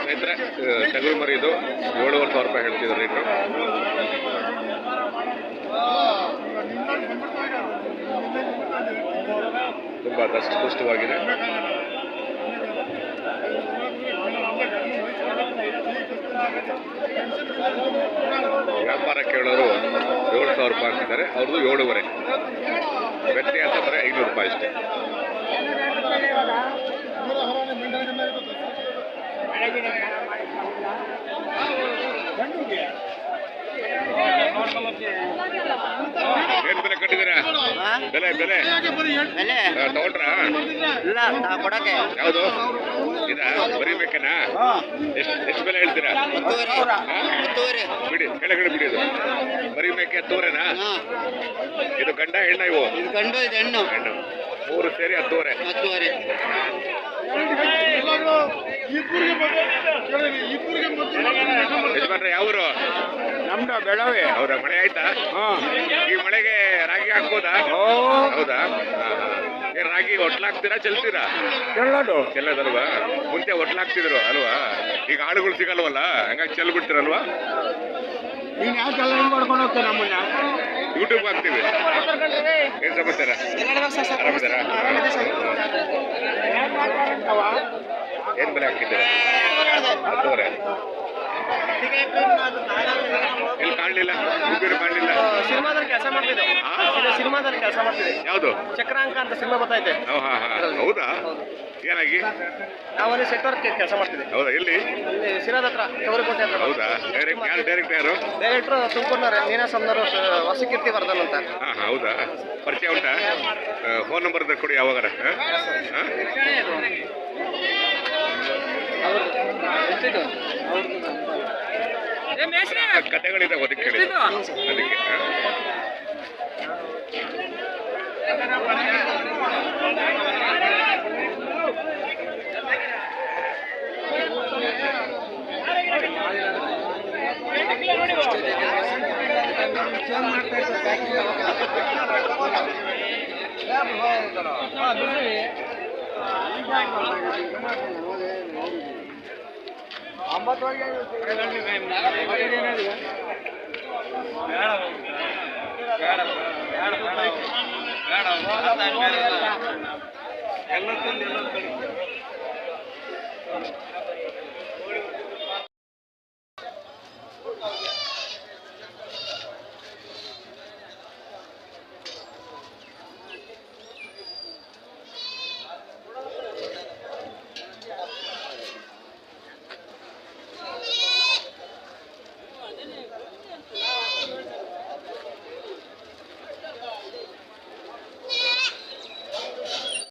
ಸ್ನೇಹಿತರೆ, ಟಗರು ಮರಿ ಇದು 7,500 ರೂಪಾಯಿ ಹೇಳ್ತಿದ್ರು ರೇಟು. ತುಂಬ ದಷ್ಟಪುಷ್ಟವಾಗಿದೆ. ವ್ಯಾಪಾರ ಕೇಳೋರು 7,000 ರೂಪಾಯಿ ಅಂತಿದ್ದಾರೆ, ಅವ್ರದ್ದು 7,500. ವ್ಯತ್ಯಾಸ ಬರೀ 500 ರೂಪಾಯಿ ಅಷ್ಟೇ. ಏನ್ ಬೆಲೆ ಕಟ್ಟಿದ್ದೀರಾ? ಬೆಲೆ ಬೆಲೆ ತಗೊಂಡ್ರಾ? ಯಾವುದು ಇದಾ? ಬರೀಬೇಕೇನಾ? ಎಷ್ಟು ಬೆಲೆ ಹೇಳ್ತೀರಾ? ಬಿಡಿ, ಕೆಳಗಡೆ ಬಿಡಿ. ಇದು ಬರೀಬೇಕೆ ತೂರೇನಾ? ಇದು ಗಂಡ ಹೆಣ್ಣ? ಇವು ಗಂಡು, ಇದು ಹೆಣ್ಣು. ಹೆಣ್ಣು 3 ಸೇರಿ 10,500. ಯಜಮಾನ್ರೆ ಯಾವರು? ನಮ್ದು ಬೆಳವೆ. ಹೌದಾ? ಮಳೆ ಆಯ್ತಾ? ಈ ಮಳೆಗೆ ರಾಗಿ ಹಾಕ್ಬೋದಾ? ಹೌದಾ? ರಾಗಿ ಒಟ್ಲಾಕ್ತೀರಾ ಚೆಲ್ತೀರಾ? ಚೆಲ್ಲೋದಲ್ವಾ? ಮುಂಚೆ ಒಟ್ಲಾಕ್ತಿದ್ರು ಅಲ್ವಾ? ಈಗ ಆಳುಗಳು ಸಿಗಲ್ವಲ್ಲ, ಹಂಗಾಗಿ ಚೆಲ್ ಬಿಡ್ತೀರಲ್ವಾ? ನೀನು ಯಾವ ಚೆಲ್ಲ ಮಾಡ್ಕೊಂಡು ಹೋಗ್ತೀರ? ನಮ್ಮನ್ನ ಯೂಟ್ಯೂಬ್ ಹಾಕ್ತೀವಿ. ಏನ್ ಸಮಾಚಾರ? ಆರಾಮಿದ್ದಾರಾ? ಏನ್ ಬೆಲೆ ಹಾಕಿದ್ದೀರಾ? 10,500. ಎಲ್ಲಿ ಕಾಣಲಿಲ್ಲ? ಮುಗ್ಗರು ಕಾಣಲಿಲ್ಲ. ಸಿನಿಮಾದಲ್ಲಿ ಕೆಲಸ ಮಾಡ್ತಿದ್ದೆ. ಸಿನಿಮಾದಲ್ಲಿ ಕೆಲಸ ಮಾಡ್ತಿದ್ದೆ. ಯಾವುದು? ಚಕ್ರಾಂಕ ಅಂತ ಸಿನಿಮಾ ಗೊತ್ತೈತೆ? ಹೌದಾ? ಏನಾಗಿ? ನಾವಲ್ಲಿ ಸೆಟ್ ವರ್ಕ್ ಕೆಲಸ ಮಾಡ್ತಿದ್ದೆ. ಹೌದಾ? ಎಲ್ಲಿ? ಶಿರಾದ ಹತ್ರ, ತವರಿಕೋಟೆ ಹತ್ರ. ಹೌದಾ? ಡೈರೆಕ್ಟ್ ಯಾರು? ಡೈರೆಕ್ಟ್ರು ತುಮಕೂರಿನವ್ರೆ, ನೀನಾಸಂನವರು, ವಸಕೀರ್ತಿ ವರ್ಧನ್ ಅಂತ. ಹೌದಾ? ಪರಿಚಯ ಉಂಟಾ? ಫೋನ್ ನಂಬರ್ ಕೊಡಿ ಯಾವಾಗಾರ. ಕತೆಗಳಿದೆ ಅದಕ್ಕೆ ಹೇಳಿ. ಅದಕ್ಕೆ ಎಲ್ಲ